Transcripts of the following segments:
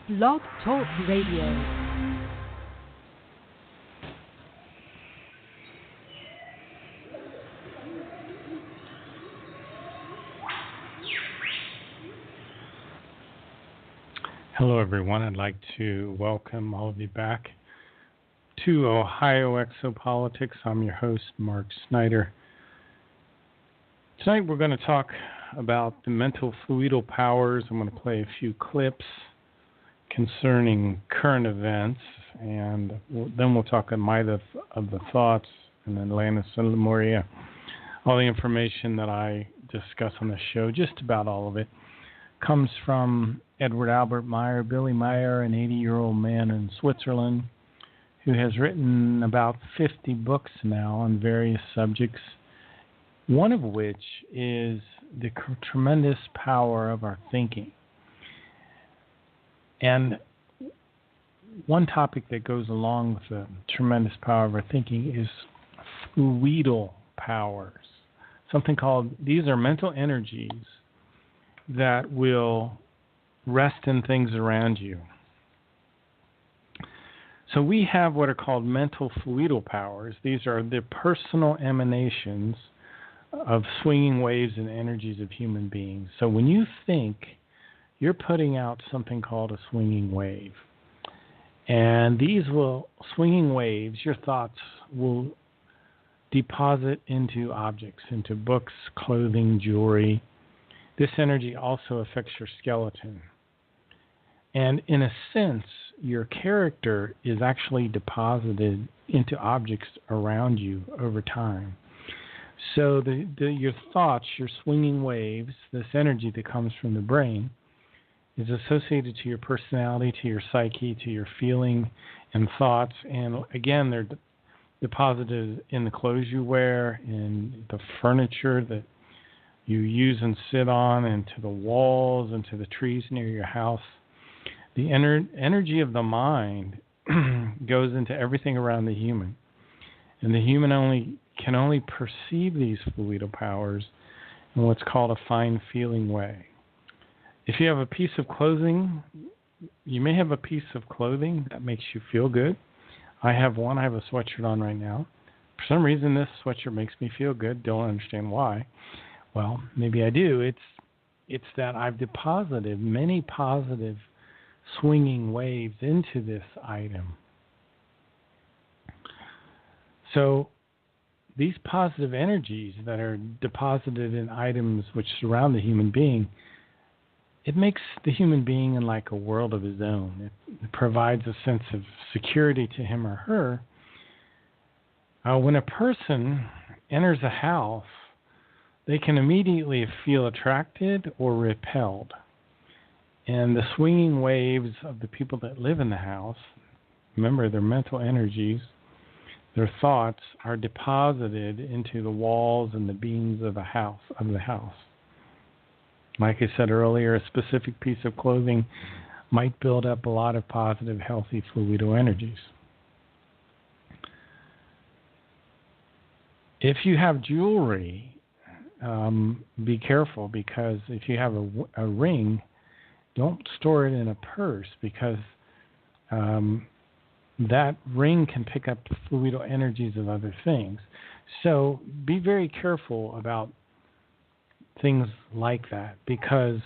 Blog Talk Radio. Hello, everyone. I'd like to welcome all of you back to Ohio Exopolitics. I'm your host, Mark Snyder. Tonight we're going to talk about the mental fluidal powers. I'm going to play a few clips concerning current events, and then we'll talk about might of the thoughts, and then Atlantis and Lemuria. All the information that I discuss on the show, just about all of it, comes from Edward Albert Meyer, Billy Meyer, an 80-year-old man in Switzerland who has written about 50 books now on various subjects, one of which is the tremendous power of our thinking. And one topic that goes along with the tremendous power of our thinking is fluidal powers. Something called, these are mental energies that will rest in things around you. So we have what are called mental fluidal powers. These are the personal emanations of swinging waves and energies of human beings. So when you think, you're putting out something called a swinging wave. And these swinging waves, your thoughts will deposit into objects, into books, clothing, jewelry. This energy also affects your skeleton. And in a sense, your character is actually deposited into objects around you over time. So your thoughts, your swinging waves, this energy that comes from the brain, is associated to your personality, to your psyche, to your feeling and thoughts. And again, they're deposited in the clothes you wear, in the furniture that you use and sit on, and to the walls and to the trees near your house. The energy of the mind goes into everything around the human. And the human can only perceive these fluidal powers in what's called a fine feeling way. If you have a piece of clothing, you may have a piece of clothing that makes you feel good. I have one. I have a sweatshirt on right now. For some reason, this sweatshirt makes me feel good. Don't understand why. Well, maybe I do. It's that I've deposited many positive swinging waves into this item. So these positive energies that are deposited in items which surround the human being, it makes the human being in like a world of his own. It provides a sense of security to him or her. When a person enters a house, they can immediately feel attracted or repelled. And the swinging waves of the people that live in the house, remember their mental energies, their thoughts are deposited into the walls and the beams of the house. Like I said earlier, a specific piece of clothing might build up a lot of positive, healthy fluidal energies. If you have jewelry, be careful, because if you have a ring, don't store it in a purse, because that ring can pick up fluidal energies of other things. So be very careful about things like that, because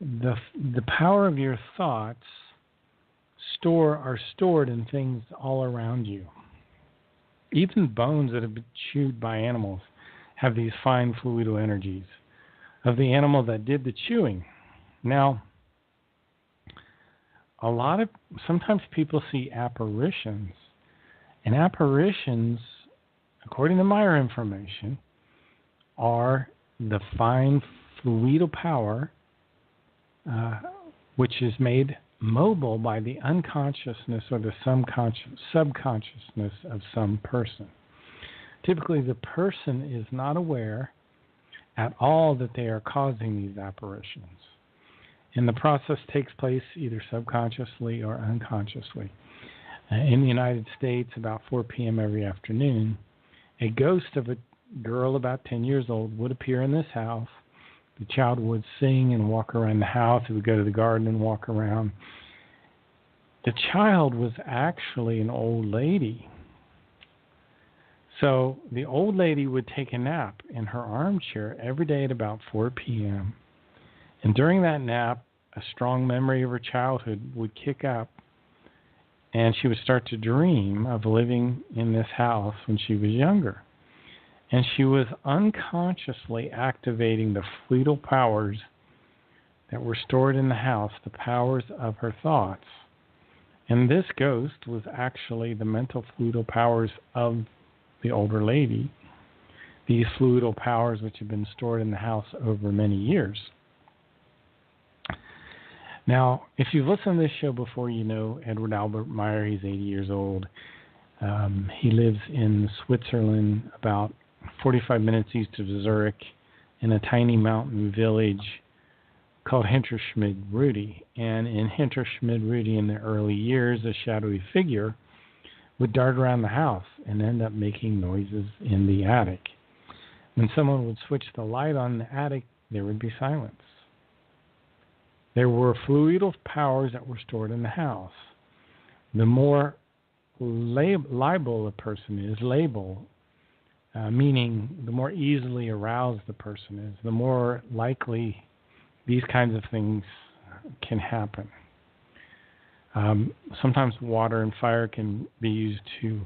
the power of your thoughts are stored in things all around you. Even bones that have been chewed by animals have these fine fluidal energies of the animal that did the chewing. Now, sometimes people see apparitions, and apparitions, according to my information, are the fine fluidal power which is made mobile by the unconsciousness or the subconsciousness of some person. Typically, the person is not aware at all that they are causing these apparitions. And the process takes place either subconsciously or unconsciously. In the United States, about 4 p.m. every afternoon, a ghost of a girl about 10 years old would appear in this house The child would sing and walk around the house. He would go to the garden and walk around. The child was actually an old lady. So the old lady would take a nap in her armchair every day at about 4 p.m. And during that nap, a strong memory of her childhood would kick up, and she would start to dream of living in this house when she was younger. And she was unconsciously activating the fluidal powers that were stored in the house, the powers of her thoughts. And this ghost was actually the mental fluidal powers of the older lady, these fluidal powers which have been stored in the house over many years. Now, if you've listened to this show before, you know Edward Albert Meyer. He's 80 years old. He lives in Switzerland, about 45 minutes east of Zurich, in a tiny mountain village called Hinterschmid-Rudi. And in Hinterschmid-Rudi, in the early years, a shadowy figure would dart around the house and end up making noises in the attic. When someone would switch the light on in the attic, there would be silence. There were fluidal powers that were stored in the house. The more liable a person is, meaning the more easily aroused the person is, the more likely these kinds of things can happen. Sometimes water and fire can be used to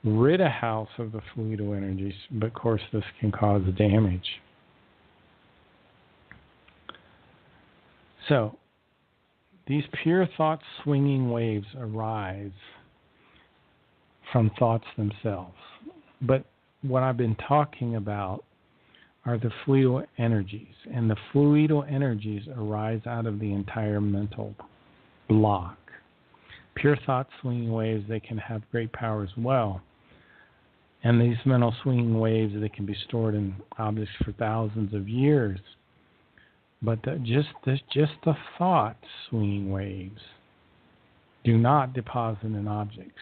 rid a house of the fluidal energies, but of course this can cause damage. So, these pure thought swinging waves arise from thoughts themselves. But what I've been talking about are the fluidal energies, and the fluidal energies arise out of the entire mental block. Pure thought swinging waves, they can have great power as well. And these mental swinging waves, they can be stored in objects for thousands of years. But just the thought swinging waves do not deposit in objects.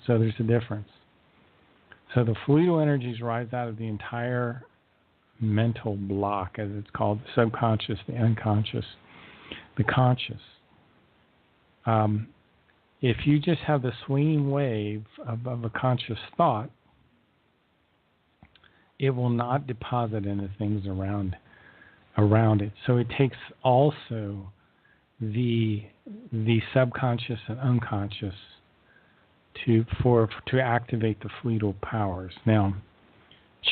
So there's a difference. So the fluidal energies rise out of the entire mental block, as it's called, the subconscious, the unconscious, the conscious. If you just have the swinging wave of a conscious thought, it will not deposit into things around it. So it takes also the subconscious and unconscious to activate the fluidal powers. Now,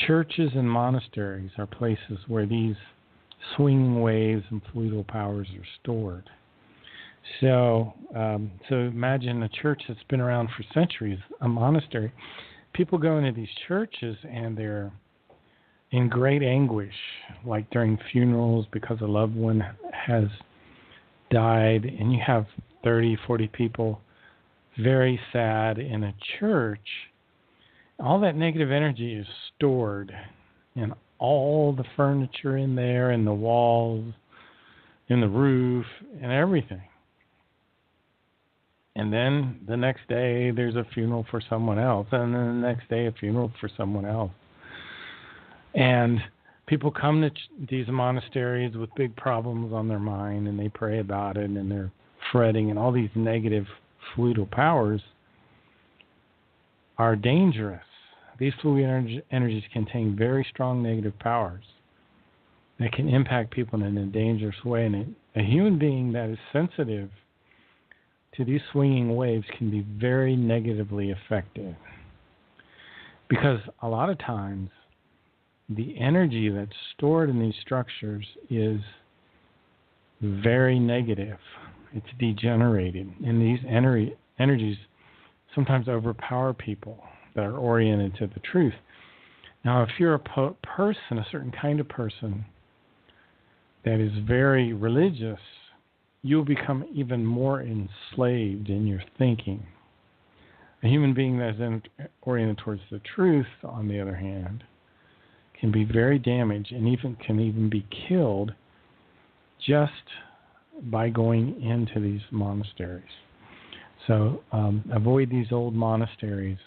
churches and monasteries are places where these swinging waves and fluidal powers are stored. So imagine a church that's been around for centuries, a monastery. People go into these churches and they're in great anguish, like during funerals because a loved one has died, and you have 30, 40 people very sad in a church. All that negative energy is stored in all the furniture in there, in the walls, in the roof, and everything. And then the next day there's a funeral for someone else, and then the next day a funeral for someone else. And people come to these monasteries with big problems on their mind, and they pray about it, and they're fretting, and all these negative fluidal powers are dangerous. These fluid energies contain very strong negative powers that can impact people in a dangerous way. And a human being that is sensitive to these swinging waves can be very negatively affected. Because a lot of times, the energy that's stored in these structures is very negative. It's degenerated. And these energies sometimes overpower people that are oriented to the truth. Now, if you're a person, a certain kind of person that is very religious, you'll become even more enslaved in your thinking. A human being that is oriented towards the truth, on the other hand, can be very damaged and can even be killed just by going into these monasteries. So avoid these old monasteries.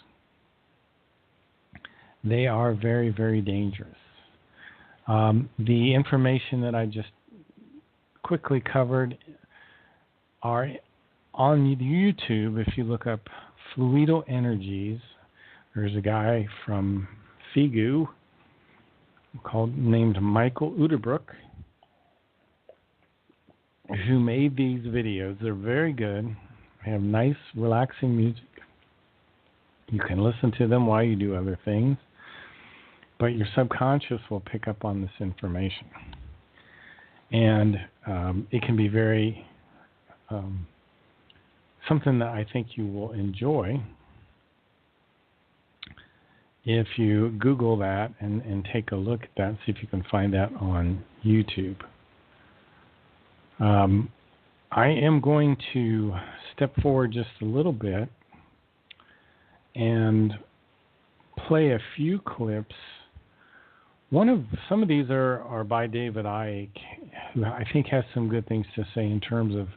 They are very, very dangerous. The information that I just quickly covered are on YouTube. If you look up Fluidal Energies, there's a guy from Figu named Michael Uderbrook who made these videos. They're very good. They have nice, relaxing music. You can listen to them while you do other things, but your subconscious will pick up on this information. And it can be very something that I think you will enjoy if you Google that and take a look at that, see if you can find that on YouTube. I am going to step forward just a little bit and play a few clips. Some of these are by David Icke, who I think has some good things to say in terms of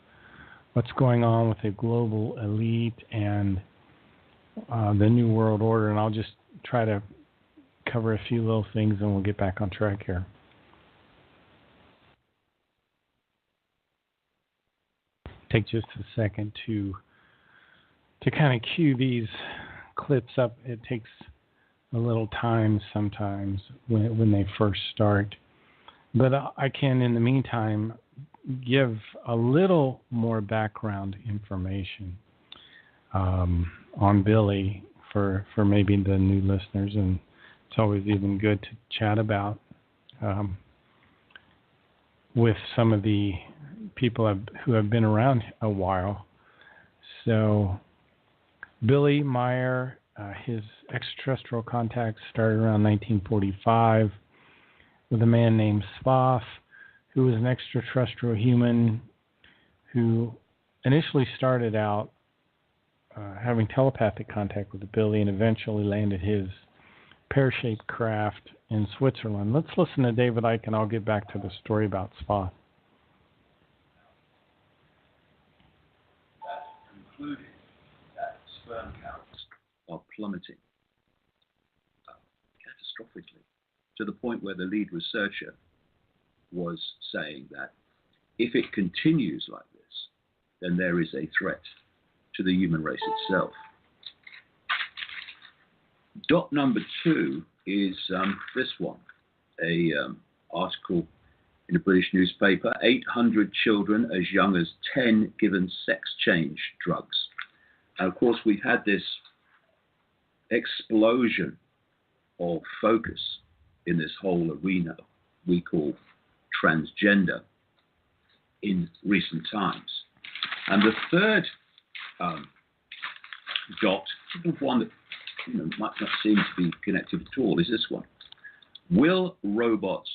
what's going on with the global elite and the New World Order, and I'll just try to cover a few little things and we'll get back on track here. Take just a second to kind of cue these clips up. It takes a little time sometimes when they first start. But I can, in the meantime, give a little more background information on Billy for maybe the new listeners. And it's always even good to chat about with some of the people who have been around a while. So Billy Meyer, his extraterrestrial contacts started around 1945 with a man named Spoff, who was an extraterrestrial human who initially started out having telepathic contact with Billy and eventually landed his pear-shaped craft in Switzerland. Let's listen to David Icke and I'll get back to the story about Spoff. Concluded that sperm counts are plummeting catastrophically to the point where the lead researcher was saying that if it continues like this, then there is a threat to the human race itself. Dot number 2 is this one, a article in a British newspaper, 800 children as young as 10 given sex change drugs. And of course, we've had this explosion of focus in this whole arena we call transgender in recent times. And the third dot, the one that might not seem to be connected at all, is this one. Will robots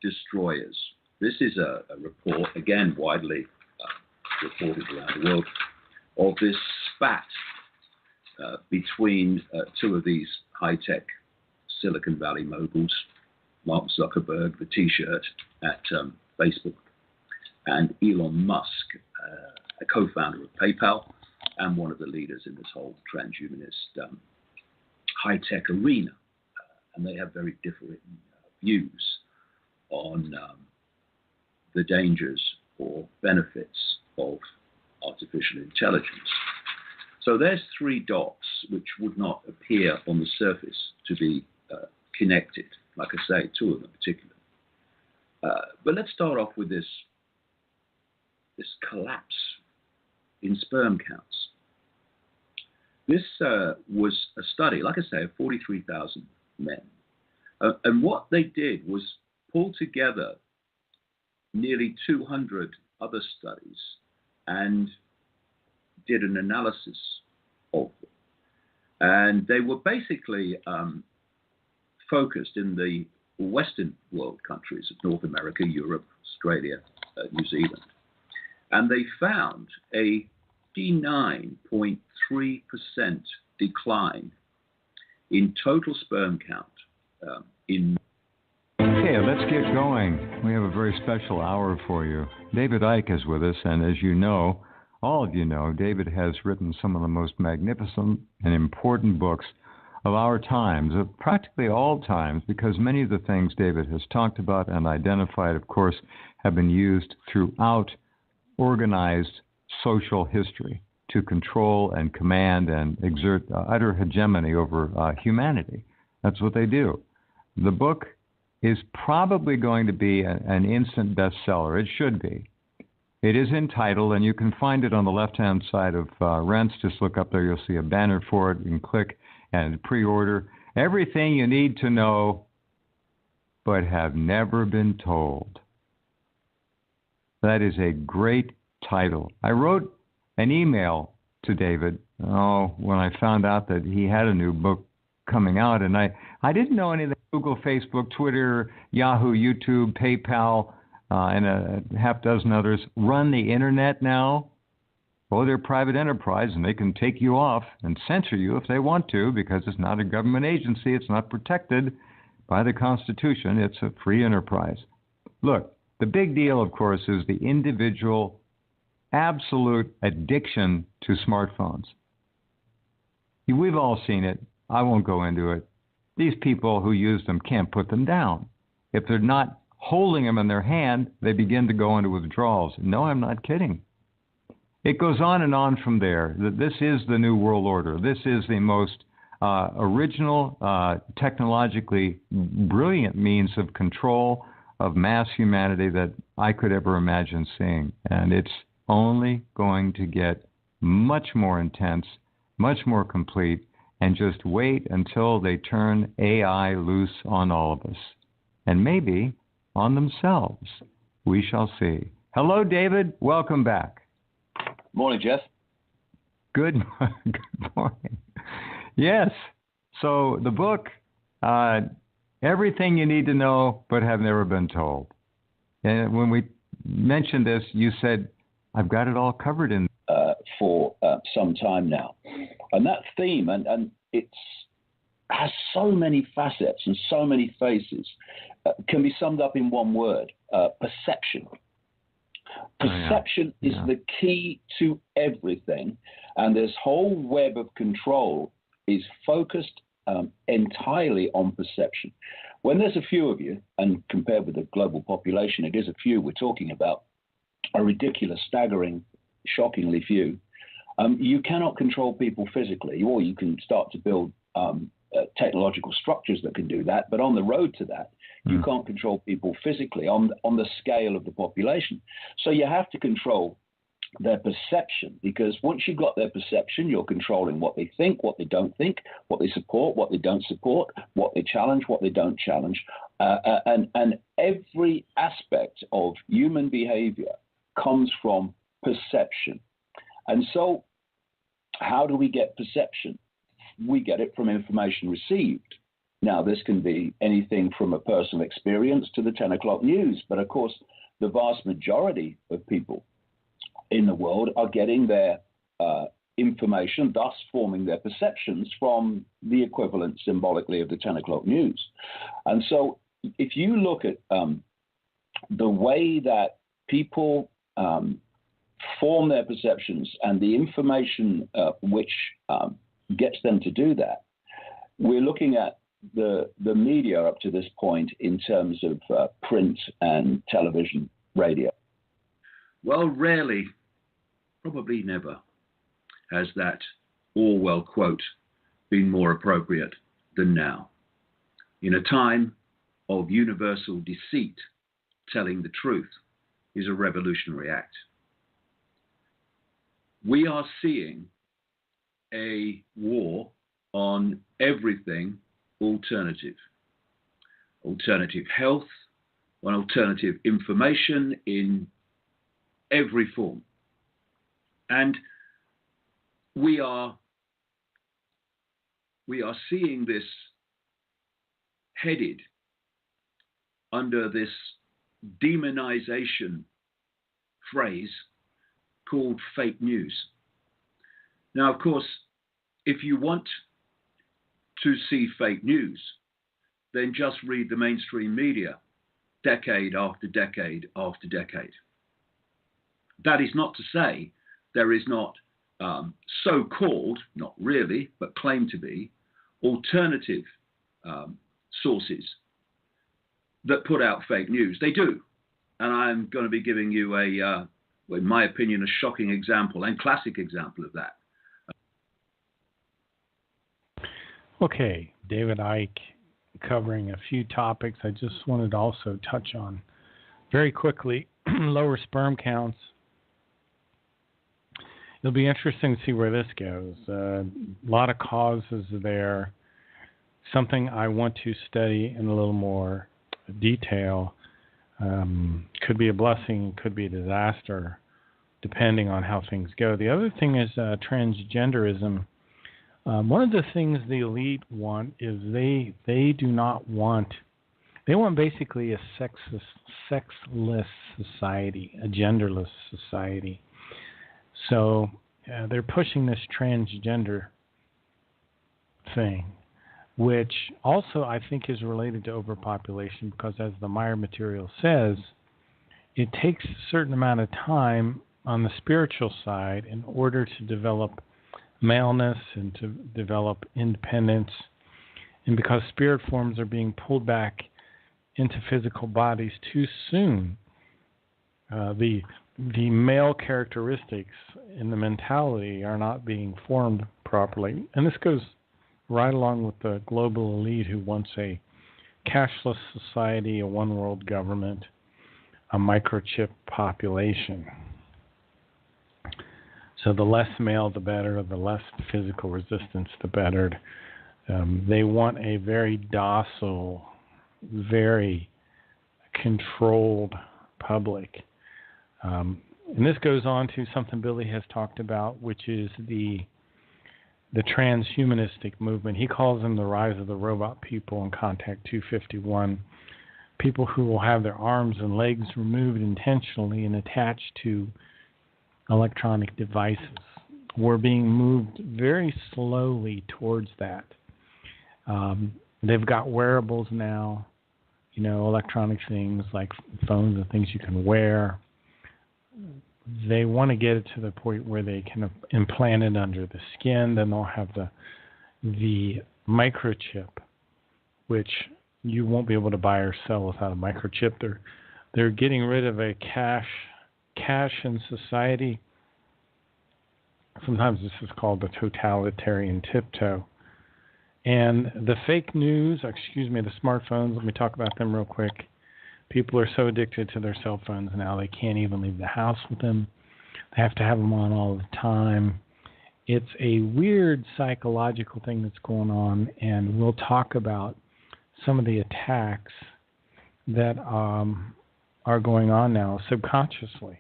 destroy us? This is a report, again widely reported around the world, of this spat between two of these high-tech Silicon Valley moguls, Mark Zuckerberg, the T-shirt at Facebook, and Elon Musk, a co-founder of PayPal and one of the leaders in this whole transhumanist high-tech arena. And they have very different views on the dangers or benefits of artificial intelligence. So there's 3 dots which would not appear on the surface to be connected. Like I say, 2 of them particularly. But let's start off with this collapse in sperm counts. This was a study, like I say, of 43,000 men. And what they did was pull together nearly 200 other studies and did an analysis of them. And they were basically focused in the Western world countries of North America, Europe, Australia, New Zealand. And they found a 59.3% decline in total sperm count in... Okay, let's get going. We have a very special hour for you. David Icke is with us, and as you know, all of you know, David has written some of the most magnificent and important books of our times, of practically all times, because many of the things David has talked about and identified, of course, have been used throughout organized social history to control and command and exert utter hegemony over humanity. That's what they do. The book is probably going to be an instant bestseller. It should be. It is entitled, and you can find it on the left-hand side of Rents. Just look up there. You'll see a banner for it. You can click and pre-order. Everything you need to know but have never been told. That is a great title. I wrote an email to David when I found out that he had a new book coming out, and I didn't know anything. Google, Facebook, Twitter, Yahoo, YouTube, PayPal, and a half dozen others run the internet now. Well, they're private enterprise, and they can take you off and censor you if they want to, because it's not a government agency. It's not protected by the Constitution. It's a free enterprise. Look, the big deal, of course, is the individual absolute addiction to smartphones. We've all seen it. I won't go into it. These people who use them can't put them down. If they're not holding them in their hand, they begin to go into withdrawals. No, I'm not kidding. It goes on and on from there. This is the new world order. This is the most original, technologically brilliant means of control of mass humanity that I could ever imagine seeing. And it's only going to get much more intense, much more complete, and just wait until they turn AI loose on all of us. And maybe on themselves. We shall see. Hello, David. Welcome back. Morning, Jeff. Good morning. Yes. So the book, Everything You Need to Know But Have Never Been Told. And when we mentioned this, you said, I've got it all covered in for some time now. And that theme, and it has so many facets and so many faces, can be summed up in one word, perception. Perception is the key to everything, and this whole web of control is focused entirely on perception. When there's a few of you, and compared with the global population, it is a few we're talking about, a ridiculous, staggering, shockingly few, you cannot control people physically, or you can start to build technological structures that can do that, but on the road to that, you can't control people physically on the scale of the population. So you have to control their perception, because once you've got their perception, you're controlling what they think, what they don't think, what they support, what they don't support, what they challenge, what they don't challenge. And every aspect of human behavior comes from perception. And so how do we get perception? We get it from information received. Now, this can be anything from a personal experience to the 10 o'clock news. But of course, the vast majority of people in the world are getting their information, thus forming their perceptions from the equivalent symbolically of the 10 o'clock news. And so if you look at the way that people form their perceptions and the information which gets them to do that, we're looking at the media up to this point in terms of print and television, radio. Well, rarely, probably never, has that Orwell quote been more appropriate than now. In a time of universal deceit, telling the truth is a revolutionary act. We are seeing a war on everything alternative. Alternative health, on alternative information in every form. And we are seeing this headed under this demonization phrase called fake news. Now, of course, if you want to see fake news, then just read the mainstream media decade after decade after decade. That is not to say there is not so-called, not really, but claimed to be, alternative sources that put out fake news. They do. And I'm going to be giving you in my opinion, a shocking example and classic example of that. Okay, David Icke covering a few topics. I just wanted to also touch on very quickly lower sperm counts. It'll be interesting to see where this goes. A lot of causes there. Something I want to study in a little more detail. Could be a blessing, could be a disaster, depending on how things go. The other thing is transgenderism. One of the things the elite want is they do not want. They want basically a sexless society, a genderless society. So they're pushing this transgender thing, which also I think is related to overpopulation because, as the Meyer material says, it takes a certain amount of time on the spiritual side in order to develop maleness and to develop independence. And because spirit forms are being pulled back into physical bodies too soon, the male characteristics in the mentality are not being formed properly. And this goes right along with the global elite who wants a cashless society, a one world government, a microchip population. So the less male, the better. The less physical resistance, the better. They want a very docile, very controlled public. And this goes on to something Billy has talked about, which is the transhumanistic movement. He calls them the rise of the robot people in Contact 251. People who will have their arms and legs removed intentionally and attached to electronic devices. We're being moved very slowly towards that. They've got wearables now, electronic things like phones and things you can wear. They want to get it to the point where they can implant it under the skin. Then they'll have the microchip, which you won't be able to buy or sell without a microchip. They're getting rid of a cash in society. Sometimes this is called the totalitarian tiptoe. And the fake news, the smartphones, let me talk about them real quick. People are so addicted to their cell phones now they can't even leave the house with them. They have to have them on all the time. It's a weird psychological thing that's going on, and we'll talk about some of the attacks that are going on now subconsciously.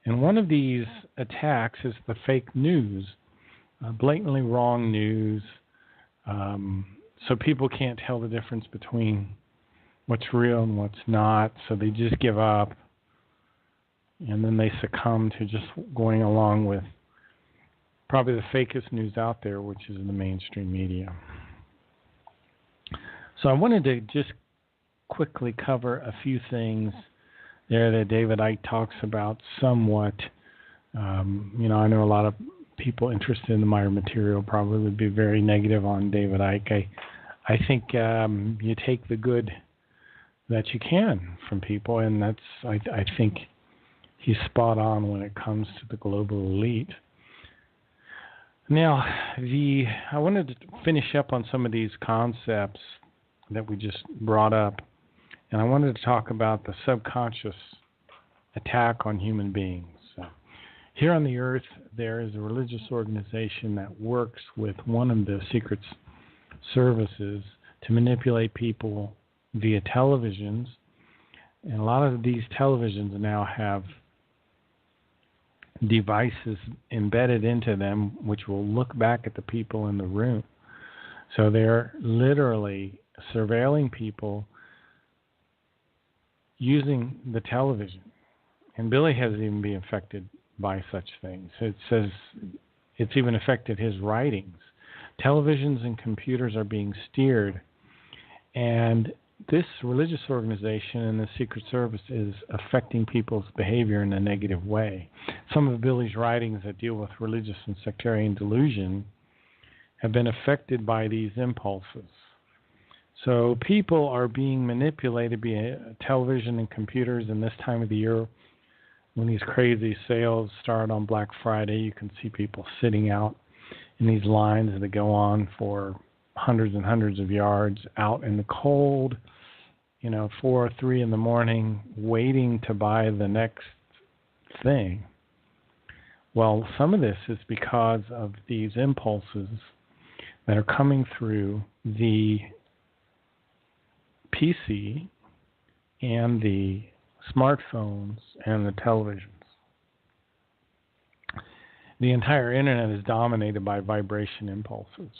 And one of these attacks is the fake news, blatantly wrong news, so people can't tell the difference between what's real and what's not, so they just give up, and then they succumb to just going along with probably the fakest news out there, which is in the mainstream media. So I wanted to just quickly cover a few things there that David Icke talks about somewhat. I know a lot of people interested in the Meyer material probably would be very negative on David Icke. I think you take the good that you can from people, and that's I think he's spot on when it comes to the global elite. Now, I wanted to finish up on some of these concepts that we just brought up, and I wanted to talk about the subconscious attack on human beings. Here on the earth, there is a religious organization that works with one of the secret services to manipulate people via televisions. And a lot of these televisions now have devices embedded into them which will look back at the people in the room. So they're literally surveilling people using the television. And Billy has even been affected by such things. It says it's even affected his writings. Televisions and computers are being steered, and this religious organization and the Secret Service is affecting people's behavior in a negative way. Some of Billy's writings that deal with religious and sectarian delusion have been affected by these impulses. So people are being manipulated via television and computers in this time of the year. When these crazy sales start on Black Friday, you can see people sitting out in these lines that go on for hundreds and hundreds of yards out in the cold, 4 or 3 in the morning, waiting to buy the next thing. Well, some of this is because of these impulses that are coming through the PC and the smartphones and the televisions. The entire internet is dominated by vibration impulses,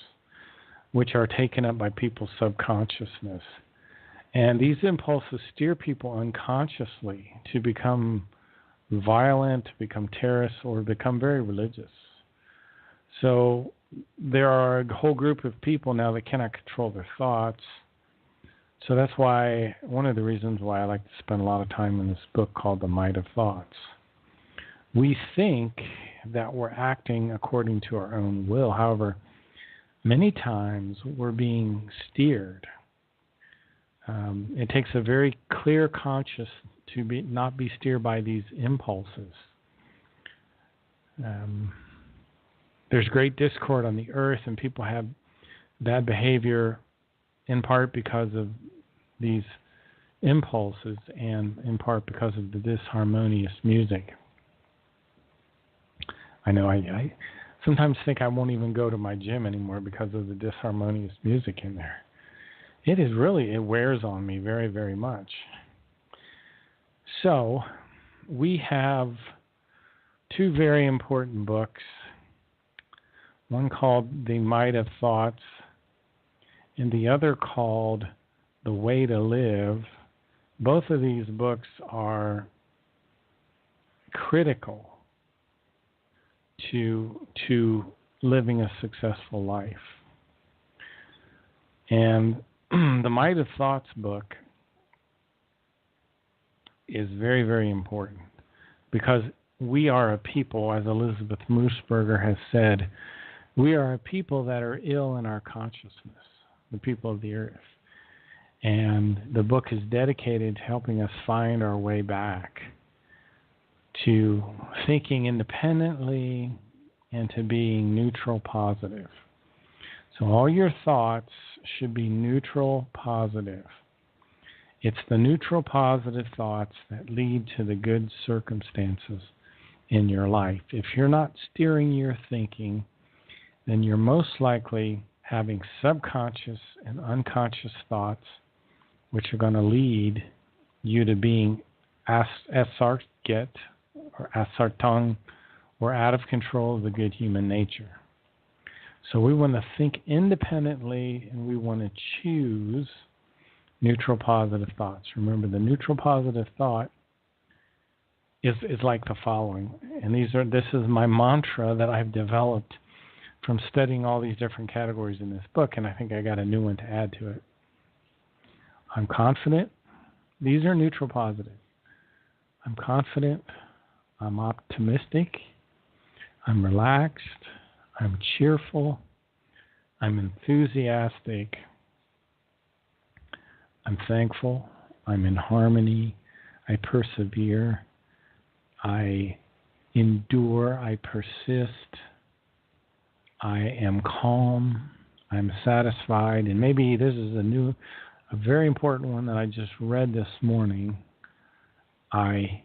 which are taken up by people's subconsciousness. And these impulses steer people unconsciously to become violent, to become terrorists, or become very religious. So there are a whole group of people now that cannot control their thoughts. So that's why, one of the reasons why I like to spend a lot of time in this book called The Might of Thoughts. We think that we're acting according to our own will. However, many times we're being steered. It takes a very clear conscience to not be steered by these impulses. There's great discord on the earth, and people have bad behavior in part because of these impulses and in part because of the disharmonious music. I know I sometimes think I won't even go to my gym anymore because of the disharmonious music in there. It wears on me very, very much. So we have 2 very important books, one called The Might of Thoughts and the other called The Way to Live. Both of these books are critical to living a successful life. And the Might of Thoughts book is very, very important because we are a people, as Elizabeth Moosberger has said, we are a people that are ill in our consciousness, the people of the earth. And the book is dedicated to helping us find our way back to thinking independently and to being neutral positive. So all your thoughts should be neutral positive. It's the neutral positive thoughts that lead to the good circumstances in your life. If you're not steering your thinking, then you're most likely having subconscious and unconscious thoughts which are going to lead you to being asarget or asartung or out of control of the good human nature. So we want to think independently and we want to choose neutral positive thoughts. Remember, the neutral positive thought is like the following. And this is my mantra that I've developed from studying all these different categories in this book, and I think I got a new one to add to it. I'm confident. These are neutral positive. I'm confident. I'm optimistic. I'm relaxed. I'm cheerful. I'm enthusiastic. I'm thankful. I'm in harmony. I persevere. I endure. I persist. I am calm. I'm satisfied. And maybe this is a very important one that I just read this morning. I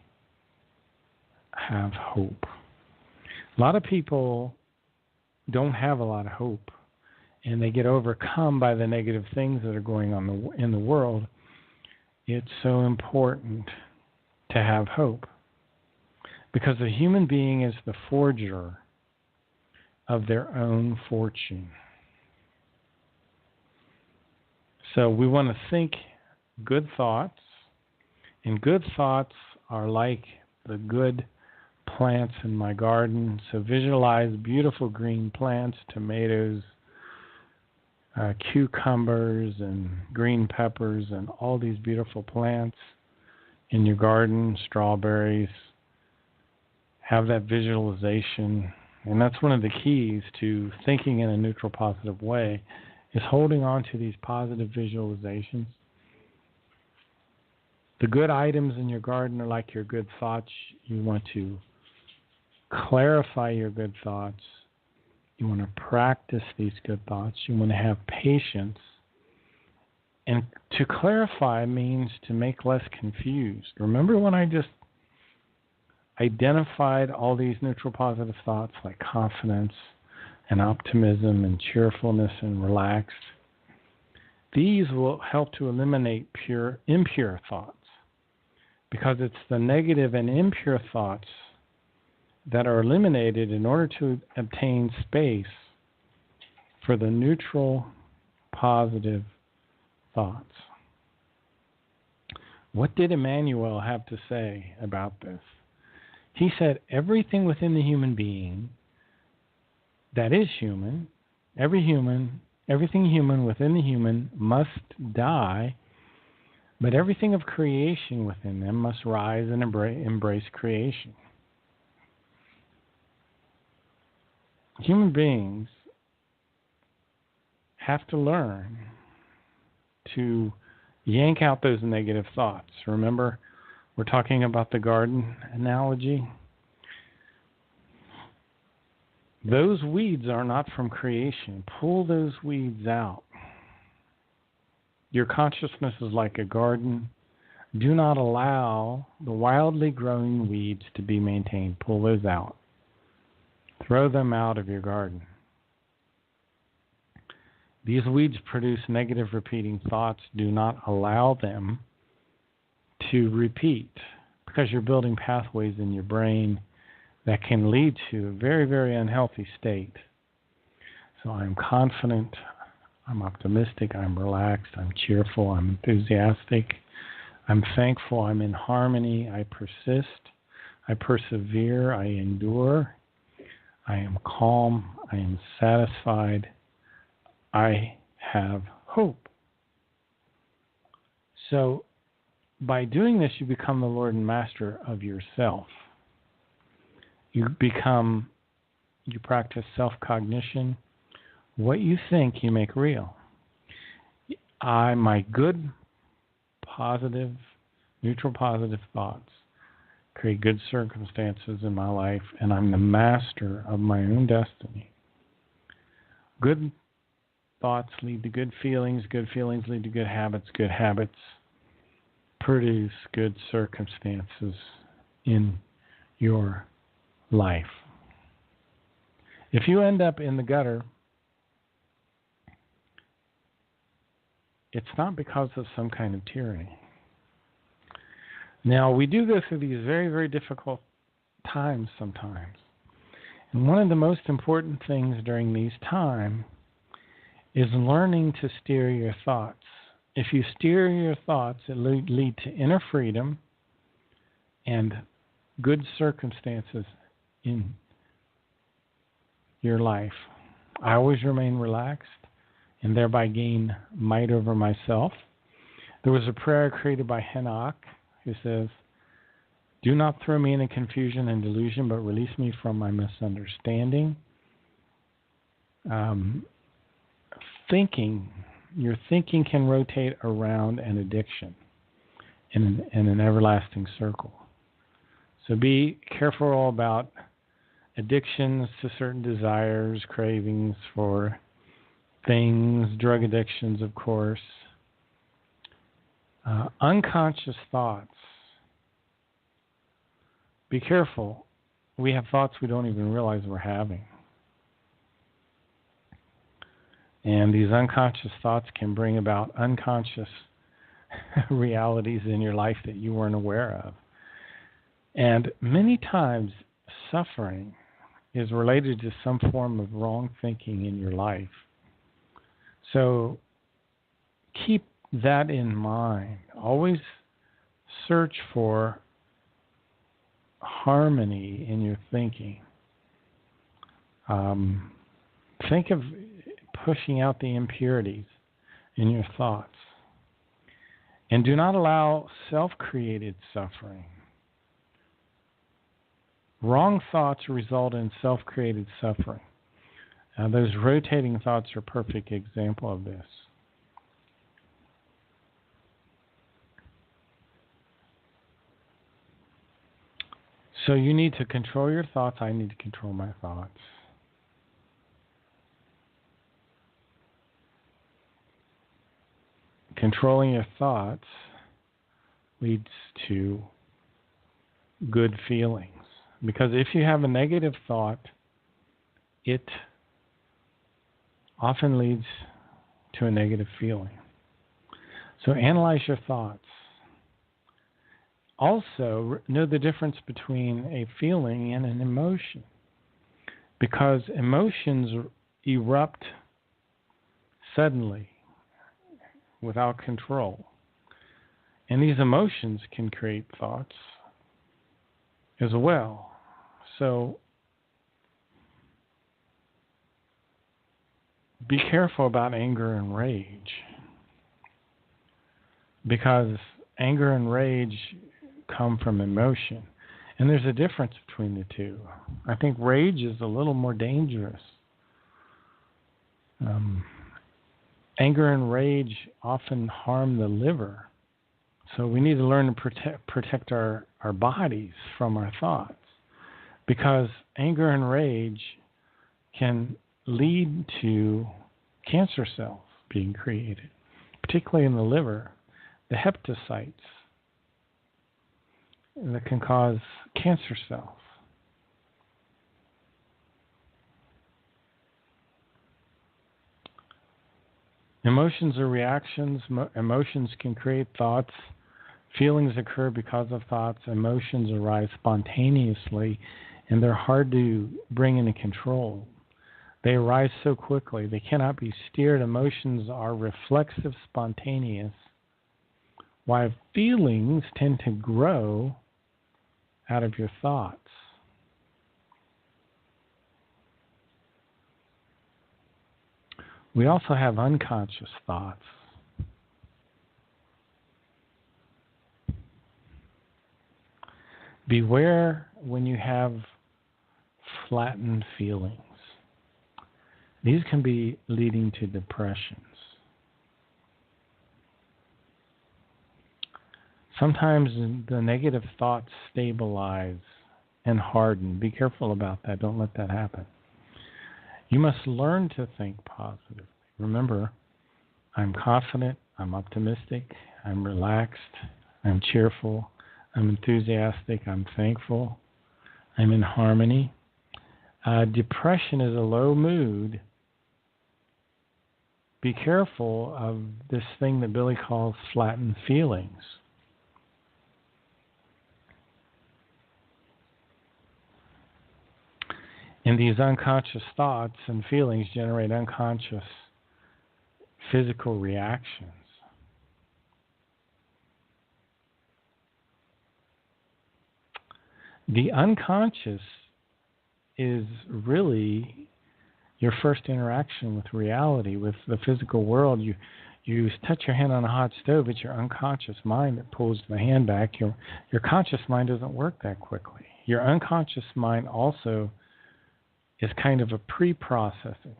have hope. A lot of people don't have a lot of hope, and they get overcome by the negative things that are going on in the world. It's so important to have hope because a human being is the forger of their own fortune. So we want to think good thoughts, and good thoughts are like the good plants in my garden. So visualize beautiful green plants, tomatoes, cucumbers, and green peppers, and all these beautiful plants in your garden, strawberries. Have that visualization. And that's one of the keys to thinking in a neutral, positive way, is holding on to these positive visualizations. The good items in your garden are like your good thoughts. You want to clarify your good thoughts. You want to practice these good thoughts. You want to have patience. And to clarify means to make less confused. Remember when I just identified all these neutral positive thoughts like confidence and optimism and cheerfulness and relaxed? These will help to eliminate impure thoughts, because it's the negative and impure thoughts that are eliminated in order to obtain space for the neutral positive thoughts. What did Emmanuel have to say about this? He said everything within the human being that is human, everything human within the human must die, but everything of creation within them must rise and embrace creation. Human beings have to learn to yank out those negative thoughts. Remember, we're talking about the garden analogy. Those weeds are not from creation. Pull those weeds out. Your consciousness is like a garden. Do not allow the wildly growing weeds to be maintained. Pull those out. Throw them out of your garden. These weeds produce negative repeating thoughts. Do not allow them to repeat, because you're building pathways in your brain that can lead to a very, very unhealthy state. So I'm confident, I'm optimistic, I'm relaxed, I'm cheerful, I'm enthusiastic, I'm thankful, I'm in harmony, I persist, I persevere, I endure, I am calm, I am satisfied, I have hope. So by doing this, you become the Lord and Master of yourself. You practice self-cognition. What you think, you make real. My good, positive, neutral positive thoughts create good circumstances in my life, and I'm the master of my own destiny. Good thoughts lead to good feelings lead to good habits produce good circumstances in your life. If you end up in the gutter, it's not because of some kind of tyranny. Now, we do go through these very, very difficult times sometimes. And one of the most important things during these times is learning to steer your thoughts. If you steer your thoughts, it lead to inner freedom and good circumstances in your life. I always remain relaxed and thereby gain might over myself. There was a prayer created by Enoch who says, "Do not throw me into confusion and delusion, but release me from my misunderstanding." Your thinking can rotate around an addiction in an everlasting circle. So be careful about addictions to certain desires, cravings for things, drug addictions, of course. Unconscious thoughts. Be careful. We have thoughts we don't even realize we're having. And these unconscious thoughts can bring about unconscious realities in your life that you weren't aware of. And many times, suffering is related to some form of wrong thinking in your life. So keep that in mind. Always search for harmony in your thinking. Think of pushing out the impurities in your thoughts. And do not allow self-created suffering. Wrong thoughts result in self-created suffering. Those rotating thoughts are a perfect example of this. So you need to control your thoughts. I need to control my thoughts. Controlling your thoughts leads to good feelings. Because if you have a negative thought, it often leads to a negative feeling. So analyze your thoughts. Also, know the difference between a feeling and an emotion. Because emotions erupt suddenly, without control. And these emotions can create thoughts as well. So be careful about anger and rage. Because anger and rage come from emotion. And there's a difference between the two. I think rage is a little more dangerous. Anger and rage often harm the liver. So we need to learn to protect our bodies from our thoughts. Because anger and rage can lead to cancer cells being created, particularly in the liver, the hepatocytes that can cause cancer cells. Emotions are reactions. Emotions can create thoughts. Feelings occur because of thoughts. Emotions arise spontaneously, and they're hard to bring into control. They arise so quickly, they cannot be steered. Emotions are reflexive, spontaneous, while feelings tend to grow out of your thoughts. We also have unconscious thoughts. Beware when you have flattened feelings. These can be leading to depressions. Sometimes the negative thoughts stabilize and harden. Be careful about that. Don't let that happen. You must learn to think positively. Remember, I'm confident, I'm optimistic, I'm relaxed, I'm cheerful, I'm enthusiastic, I'm thankful, I'm in harmony. Depression is a low mood. Be careful of this thing that Billy calls flattened feelings. And these unconscious thoughts and feelings generate unconscious physical reactions. The unconscious is really your first interaction with reality, with the physical world. You touch your hand on a hot stove, it's your unconscious mind that pulls the hand back. Your conscious mind doesn't work that quickly. Your unconscious mind also is kind of a pre-processing.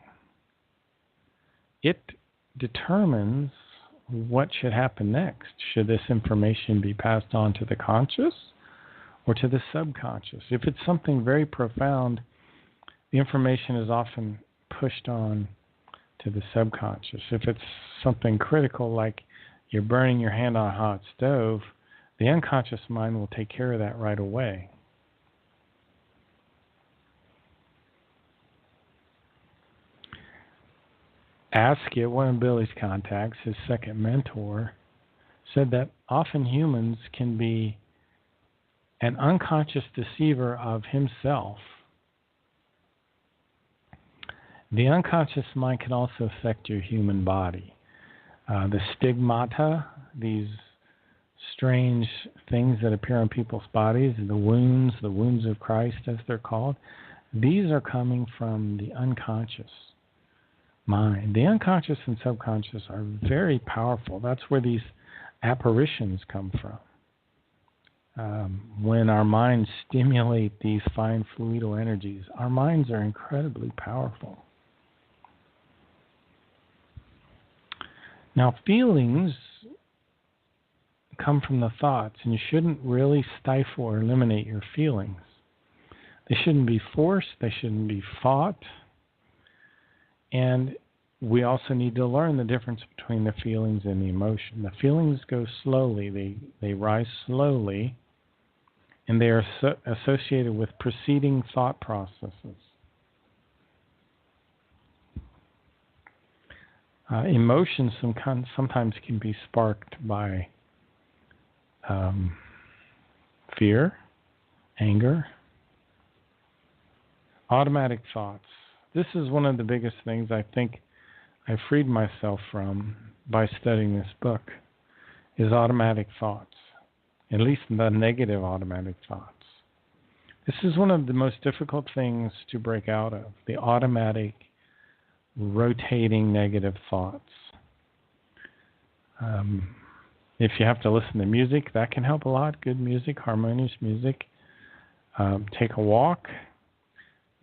It determines what should happen next. Should this information be passed on to the conscious or to the subconscious? If it's something very profound, the information is often pushed on to the subconscious. If it's something critical, like you're burning your hand on a hot stove, the unconscious mind will take care of that right away. Askia, one of Billy's contacts, his second mentor, said that often humans can be an unconscious deceiver of himself. The unconscious mind can also affect your human body. The stigmata, these strange things that appear on people's bodies, the wounds of Christ as they're called, these are coming from the unconscious mind. The unconscious and subconscious are very powerful. That's where these apparitions come from. when our minds stimulate these fine fluidal energies, our minds are incredibly powerful. Now, feelings come from the thoughts, and you shouldn't really stifle or eliminate your feelings. They shouldn't be forced, they shouldn't be fought, and we also need to learn the difference between the feelings and the emotion. The feelings go slowly, they rise slowly, and they are associated with preceding thought processes. Emotions sometimes can be sparked by fear, anger, automatic thoughts. This is one of the biggest things I think I freed myself from by studying this book, is automatic thoughts, at least the negative automatic thoughts. This is one of the most difficult things to break out of, the automatic, rotating negative thoughts. If you have to listen to music, that can help a lot. Good music, harmonious music. Take a walk.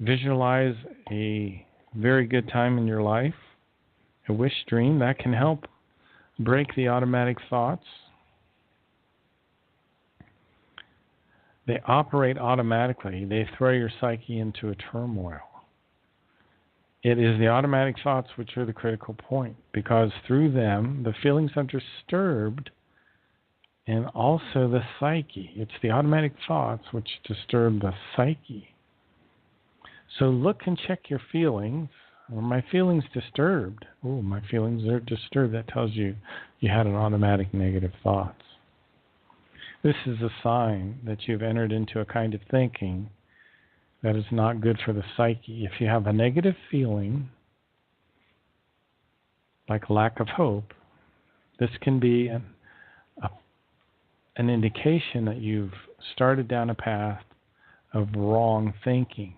Visualize a very good time in your life. A wish dream, that can help break the automatic thoughts. They operate automatically. They throw your psyche into a turmoil. It is the automatic thoughts which are the critical point, because through them, the feelings are disturbed, and also the psyche. It's the automatic thoughts which disturb the psyche. So look and check your feelings. Are my feelings disturbed? Oh, my feelings are disturbed. That tells you you had an automatic negative thoughts. This is a sign that you've entered into a kind of thinking that is not good for the psyche. If you have a negative feeling, like lack of hope, this can be an indication that you've started down a path of wrong thinking.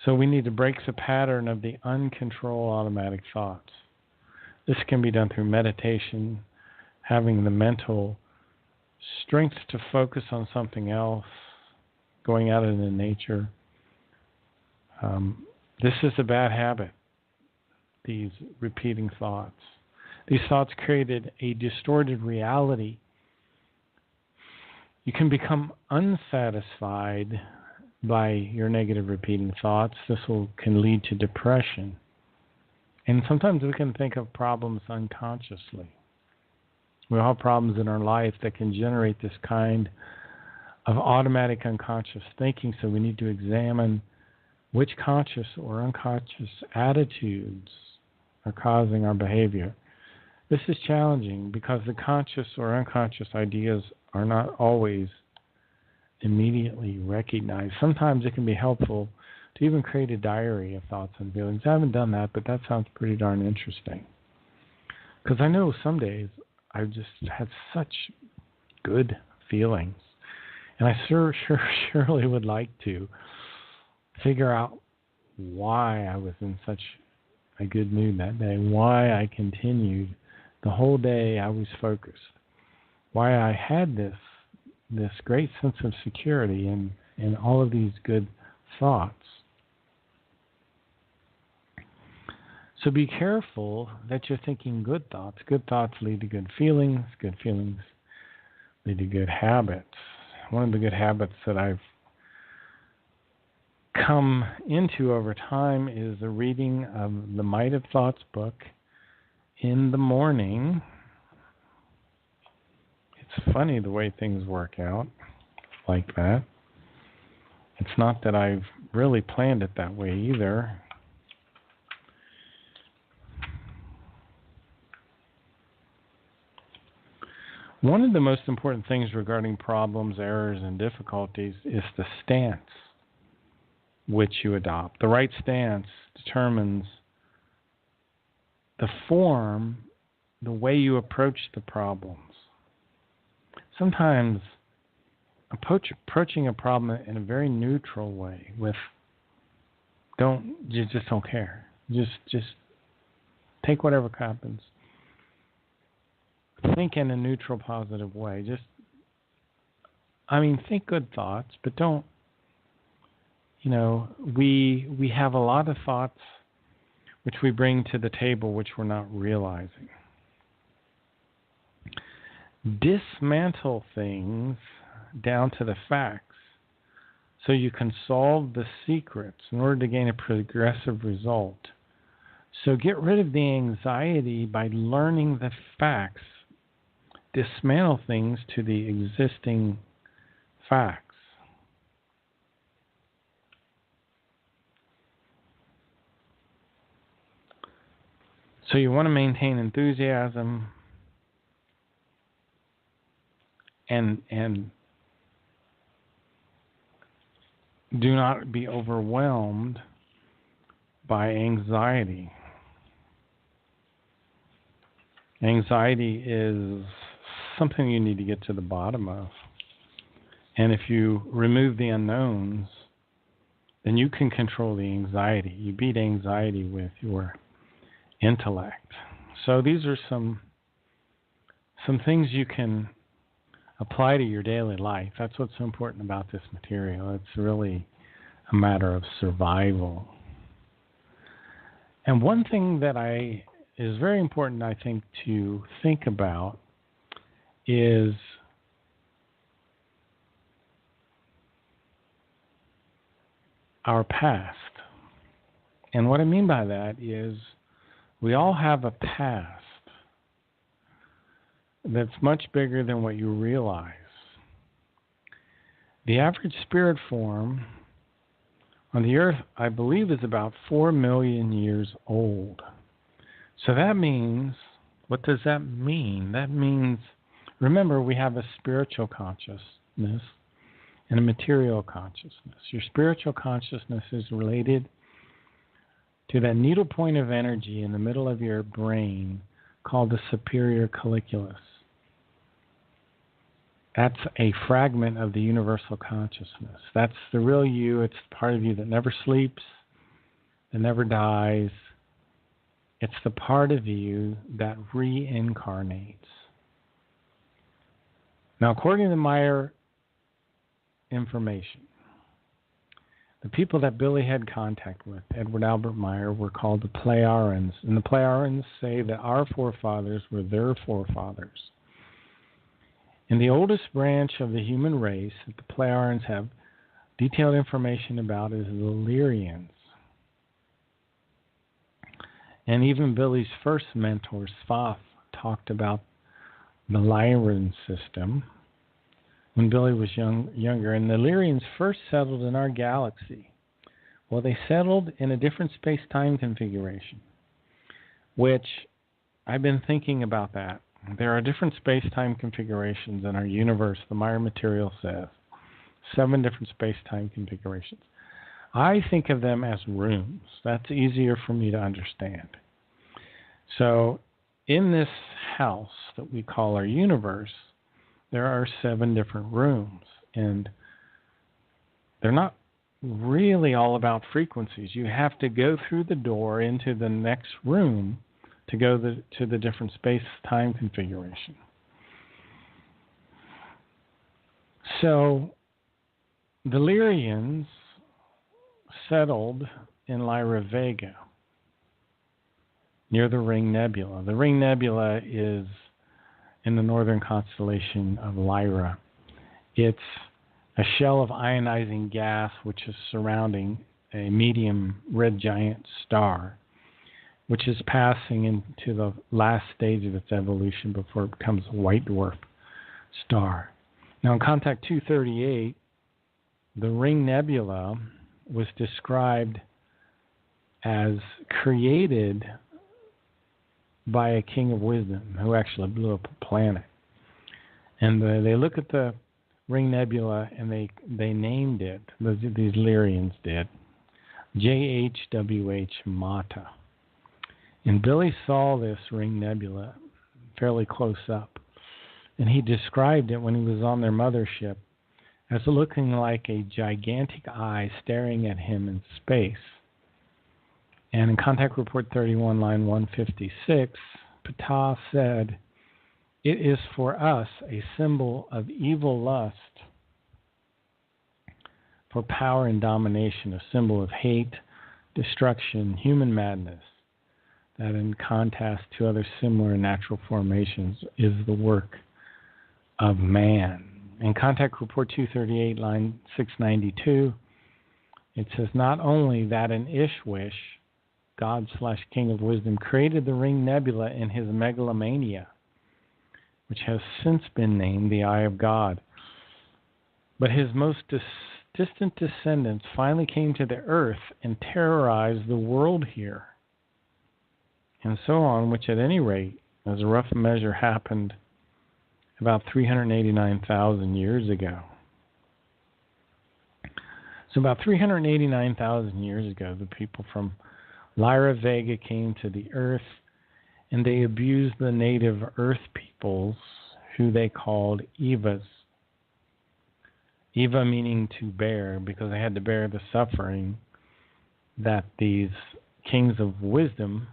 So we need to break the pattern of the uncontrolled automatic thoughts. This can be done through meditation, having the mental strength to focus on something else, going out into nature. This is a bad habit, these repeating thoughts. These thoughts created a distorted reality. You can become unsatisfied by your negative repeating thoughts. This can lead to depression. And sometimes we can think of problems unconsciously. We all have problems in our life that can generate this kind of automatic unconscious thinking, so we need to examine which conscious or unconscious attitudes are causing our behavior. This is challenging because the conscious or unconscious ideas are not always immediately recognized. Sometimes it can be helpful to even create a diary of thoughts and feelings. I haven't done that, but that sounds pretty darn interesting. Because I know some days I've just had such good feelings. And I surely would like to figure out why I was in such a good mood that day, why I continued the whole day. I was focused, why I had this great sense of security and all of these good thoughts. So be careful that you're thinking good thoughts. Good thoughts lead to good feelings. Good feelings lead to good habits. One of the good habits that I've come into over time is the reading of the Might of Thoughts book in the morning. It's funny the way things work out like that. It's not that I've really planned it that way either. One of the most important things regarding problems, errors, and difficulties is the stance which you adopt. The right stance determines the form, the way you approach the problems. Sometimes approaching a problem in a very neutral way with you just don't care. Just take whatever happens. Think in a neutral, positive way. Just think good thoughts, but don't, we have a lot of thoughts which we bring to the table which we're not realizing. Dismantle things down to the facts so you can solve the secrets in order to gain a progressive result. So get rid of the anxiety by learning the facts. Dismantle things to the existing facts. So you want to maintain enthusiasm and do not be overwhelmed by anxiety. Anxiety is something you need to get to the bottom of. And if you remove the unknowns, then you can control the anxiety. You beat anxiety with your intellect. So these are some things you can apply to your daily life. That's what's so important about this material. It's really a matter of survival. And one thing that is very important, I think, to think about is our past. And what I mean by that is we all have a past that's much bigger than what you realize. The average spirit form on the earth, I believe, is about 4 million years old. So that means, what does that mean? That means, remember, we have a spiritual consciousness and a material consciousness. Your spiritual consciousness is related to that needle point of energy in the middle of your brain called the superior colliculus. That's a fragment of the universal consciousness. That's the real you. It's the part of you that never sleeps, that never dies. It's the part of you that reincarnates. Now, according to the Meyer information, the people that Billy had contact with, Edward Albert Meyer, were called the Pleiadians. And the Pleiadians say that our forefathers were their forefathers. And the oldest branch of the human race that the Pleiadians have detailed information about is the Lyrians. And even Billy's first mentor, Svath, talked about the Lyran system when Billy was younger. And the Lyrians first settled in our galaxy. Well, they settled in a different space-time configuration, which I've been thinking about that. There are different space-time configurations in our universe, the Meyer material says. 7 different space-time configurations. I think of them as rooms. That's easier for me to understand. So in this house that we call our universe, there are 7 different rooms. And they're not really all about frequencies. You have to go through the door into the next room to go to the different space-time configuration. So the Lyrians settled in Lyra Vega, near the Ring Nebula. The Ring Nebula is in the northern constellation of Lyra. It's a shell of ionizing gas which is surrounding a medium red giant star, which is passing into the last stage of its evolution before it becomes a white dwarf star. Now, in Contact 238, the Ring Nebula was described as created by a king of wisdom who actually blew up a planet. And they look at the Ring Nebula and they named it, these Lyrians did, JHWH Mata. And Billy saw this Ring Nebula fairly close up. And he described it when he was on their mothership as looking like a gigantic eye staring at him in space. And in Contact Report 31, line 156, Ptaah said, "It is for us a symbol of evil lust for power and domination, a symbol of hate, destruction, human madness, that in contrast to other similar natural formations is the work of man. In Contact Report 238, line 692, it says, not only that in Ischwisch, God/King of Wisdom, created the Ring Nebula in his megalomania, which has since been named the Eye of God, but his most distant descendants finally came to the earth and terrorized the world here, and so on, which at any rate, as a rough measure, happened about 389,000 years ago. So about 389,000 years ago, the people from Lyra Vega came to the earth, and they abused the native earth peoples, who they called Evas. Eva meaning to bear, because they had to bear the suffering that these kings of wisdom,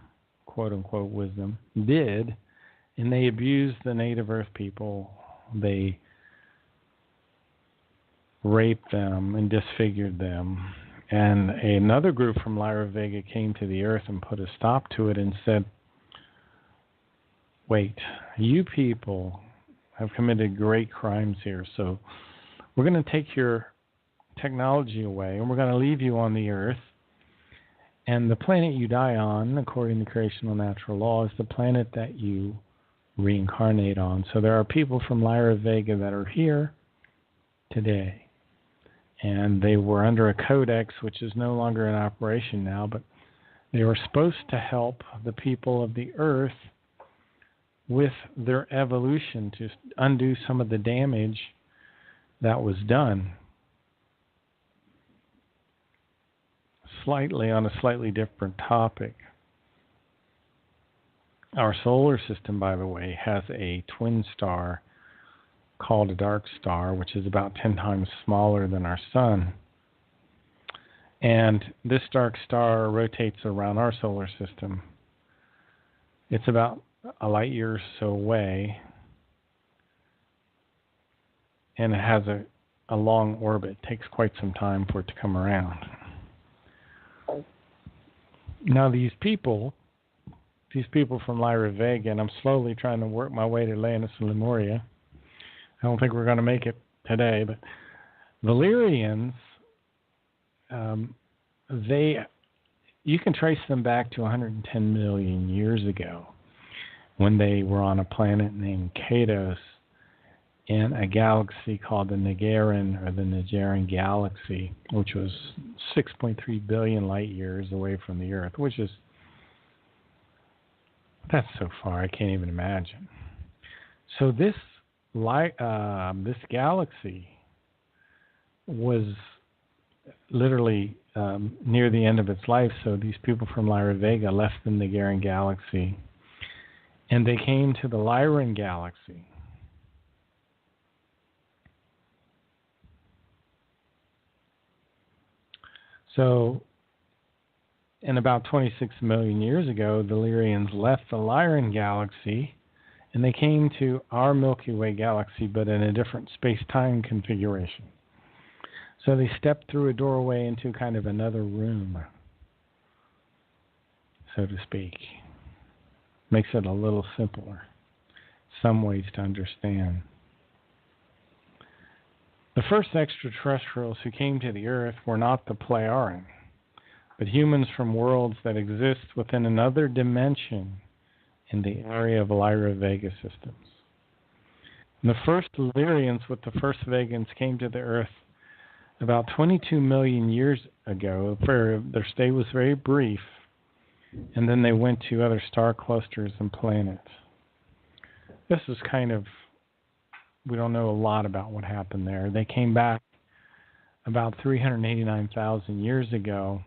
quote-unquote wisdom, did, and they abused the native earth people. They raped them and disfigured them. And another group from Lyra Vega came to the earth and put a stop to it and said, wait, you people have committed great crimes here, so we're going to take your technology away and we're going to leave you on the earth. And the planet you die on, according to creational natural law, is the planet that you reincarnate on. So there are people from Lyra Vega that are here today. And they were under a codex, which is no longer in operation now, but they were supposed to help the people of the earth with their evolution to undo some of the damage that was done. On a slightly different topic. Our solar system, by the way, has a twin star called a dark star, which is about 10 times smaller than our sun. And this dark star rotates around our solar system. It's about a light year or so away, and it has a long orbit. It takes quite some time for it to come around. Now these people from Lyra Vega, and I'm slowly trying to work my way to Atlantis and Lemuria. I don't think we're going to make it today, but Valyrians, you can trace them back to 110 million years ago when they were on a planet named Kados in a galaxy called the Nagaran, or the Nagaran Galaxy, which was 6.3 billion light years away from the Earth, that's so far I can't even imagine. So this galaxy was literally near the end of its life, so these people from Lyra Vega left the Nagaran Galaxy, and they came to the Lyran Galaxy. So, in about 26 million years ago, the Lyrians left the Lyran Galaxy, and they came to our Milky Way galaxy, but in a different space-time configuration. So they stepped through a doorway into kind of another room, so to speak. Makes it a little simpler, some ways to understand. The first extraterrestrials who came to the Earth were not the Pleiaren, but humans from worlds that exist within another dimension in the area of Lyra Vega systems. And the first Illyrians with the first Vegans came to the Earth about 22 million years ago. Their stay was very brief, and then they went to other star clusters and planets. This is we don't know a lot about what happened there. They came back about 389,000 years ago,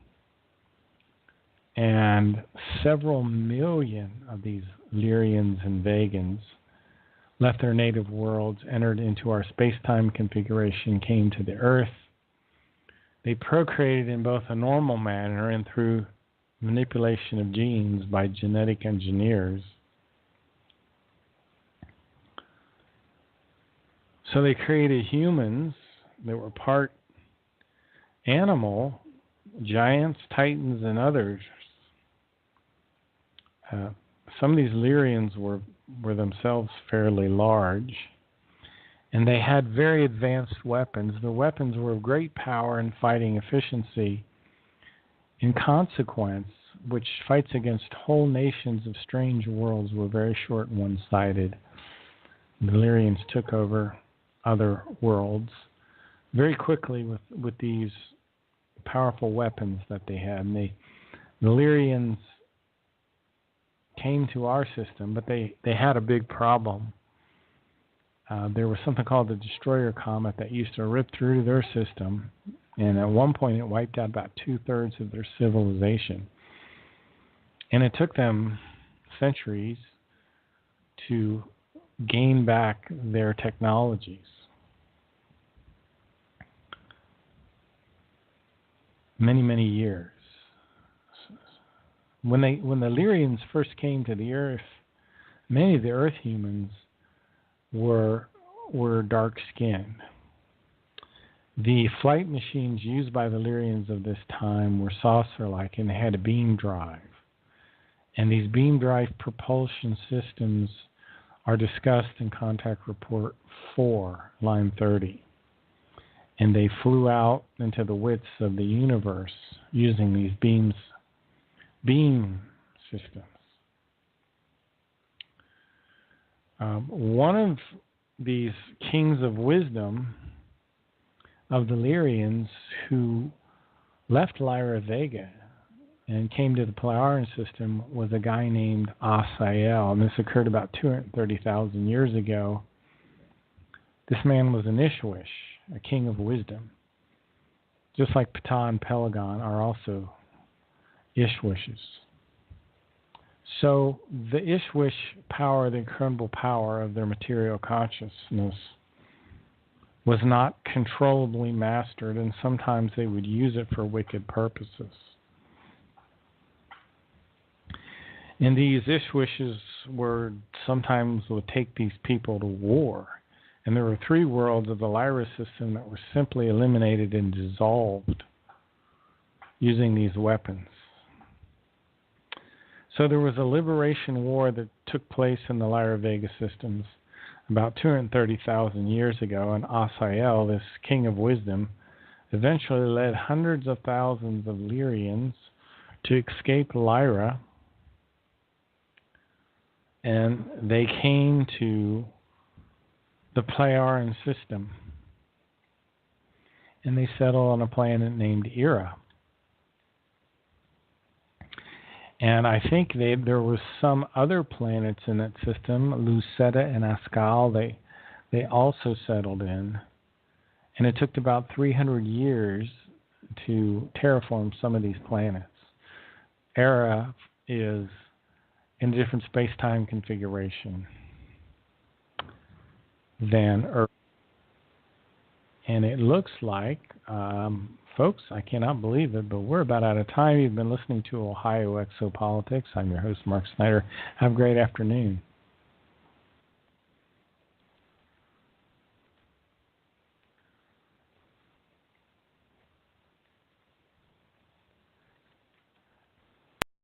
and several million of these Lyrians and Vegans left their native worlds, entered into our space-time configuration, came to the Earth. They procreated in both a normal manner and through manipulation of genes by genetic engineers. So they created humans that were part animal, giants, titans, and others. Some of these Lyrians were themselves fairly large, and they had very advanced weapons. The weapons were of great power and fighting efficiency. In consequence, which fights against whole nations of strange worlds were very short and one-sided. The Lyrians took over other worlds very quickly with these powerful weapons that they had. And the Lyrians came to our system, but they had a big problem. There was something called the Destroyer Comet that used to rip through their system, and at one point it wiped out about 2/3 of their civilization. And it took them centuries to gain back their technologies. Many, many years. When the Lyrians first came to the Earth, many of the Earth humans were dark-skinned. The flight machines used by the Lyrians of this time were saucer-like, and they had a beam drive. And these beam drive propulsion systems are discussed in Contact Report 4, line 30. And they flew out into the widths of the universe using these beam systems. One of these kings of wisdom of the Lyrians who left Lyra Vega and came to the Pleiadian system was a guy named Asael, and this occurred about 230,000 years ago. This man was an Ischwisch, a king of wisdom. Just like Ptaah and Pelagon are also Ischwishes. So the Ischwisch power, the incredible power of their material consciousness, was not controllably mastered, and sometimes they would use it for wicked purposes. And these Ischwishes sometimes would take these people to war. And there were 3 worlds of the Lyra system that were simply eliminated and dissolved using these weapons. So there was a liberation war that took place in the Lyra Vega systems about 230,000 years ago, and Asael, this king of wisdom, eventually led hundreds of thousands of Lyrians to escape Lyra, and they came to the Pleiadian system, and they settled on a planet named Era. And I think there was some other planets in that system, Lucetta and Ascal, they also settled in. And it took about 300 years to terraform some of these planets. Era is in a different space-time configuration than Earth. And it looks like, folks, I cannot believe it, but we're about out of time. You've been listening to Ohio Exopolitics. I'm your host, Mark Snyder. Have a great afternoon.